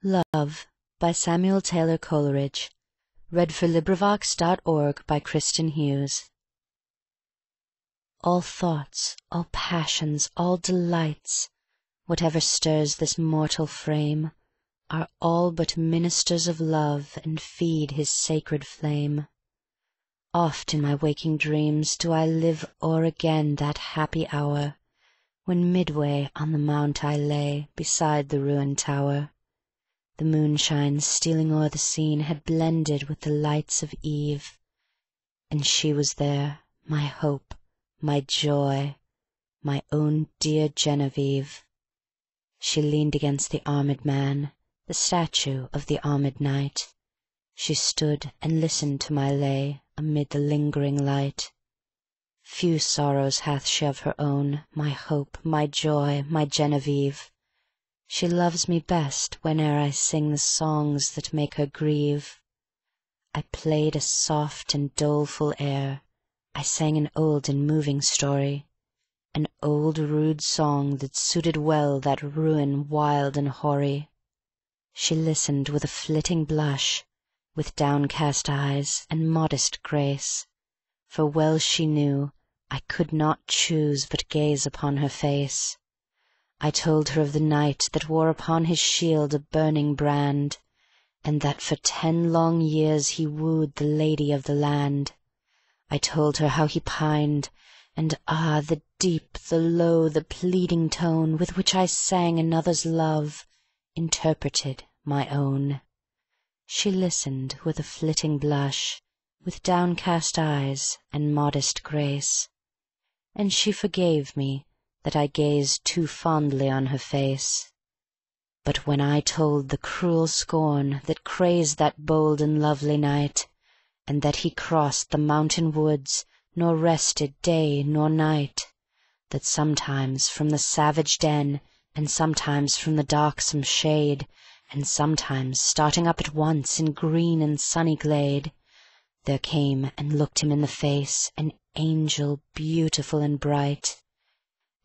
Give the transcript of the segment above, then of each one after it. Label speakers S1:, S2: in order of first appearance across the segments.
S1: Love by Samuel Taylor Coleridge. LibriVox.org. All thoughts, all passions, all delights, whatever stirs this mortal frame, are all but ministers of love, and feed his sacred flame. Oft in my waking dreams do I live o'er again that happy hour, when midway on the mount I lay, beside the ruined tower. The moonshine stealing o'er the scene had blended with the lights of eve, and she was there, my hope, my joy, my own dear Genevieve. She leaned against the armed man, the statue of the armed knight. She stood and listened to my lay amid the lingering light. Few sorrows hath she of her own, my hope, my joy, my Genevieve. She loves me best whene'er I sing the songs that make her grieve. I played a soft and doleful air, I sang an old and moving story, an old rude song that suited well that ruin wild and hoary. She listened with a flitting blush, with downcast eyes and modest grace, for well she knew I could not choose but gaze upon her face. I told her of the knight that wore upon his shield a burning brand, and that for 10 long years he wooed the lady of the land. I told her how he pined, and the deep, the low, the pleading tone with which I sang another's love, interpreted my own. She listened with a flitting blush, with downcast eyes and modest grace, and she forgave me that I gazed too fondly on her face. But when I told the cruel scorn that crazed that bold and lovely knight, and that he crossed the mountain woods, nor rested day nor night, that sometimes from the savage den, and sometimes from the darksome shade, and sometimes starting up at once in green and sunny glade, there came and looked him in the face an angel beautiful and bright,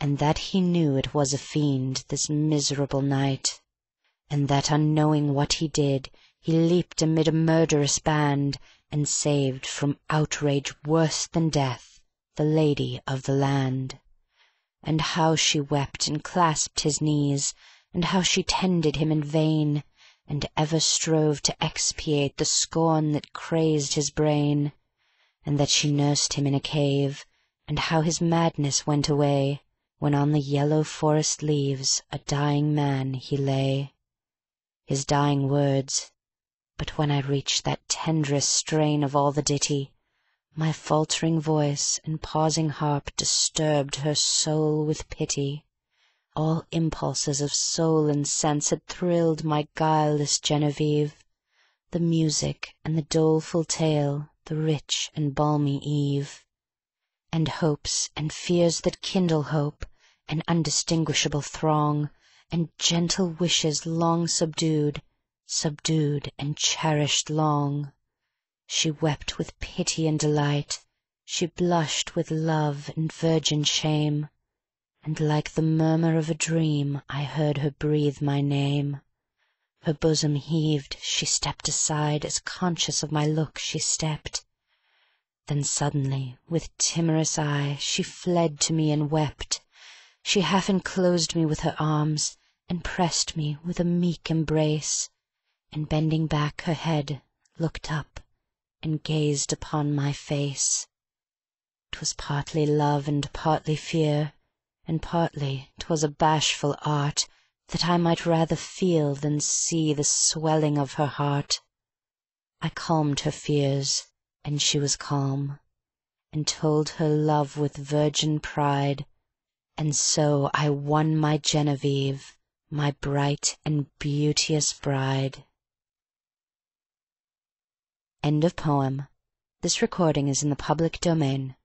S1: and that he knew it was a fiend, this miserable knight, and that unknowing what he did, he leaped amid a murderous band, and saved from outrage worse than death the lady of the land. And how she wept and clasped his knees, and how she tended him in vain, and ever strove to expiate the scorn that crazed his brain, and that she nursed him in a cave, and how his madness went away when on the yellow forest leaves a dying man he lay. His dying words, but when I reached that tenderest strain of all the ditty, my faltering voice and pausing harp disturbed her soul with pity. All impulses of soul and sense had thrilled my guileless Genevieve, the music and the doleful tale, the rich and balmy eve. And hopes and fears that kindle hope, an undistinguishable throng, and gentle wishes long subdued, subdued and cherished long. She wept with pity and delight, she blushed with love and virgin shame, and like the murmur of a dream I heard her breathe my name. Her bosom heaved, she stepped aside, as conscious of my look she stepped. Then suddenly, with timorous eye, she fled to me and wept. She half enclosed me with her arms, and pressed me with a meek embrace, and bending back her head, looked up, and gazed upon my face. 'Twas partly love and partly fear, and partly 'twas a bashful art, that I might rather feel than see the swelling of her heart. I calmed her fears, and she was calm, and told her love with virgin pride, and so I won my Genevieve, my bright and beauteous bride. End of poem. This recording is in the public domain.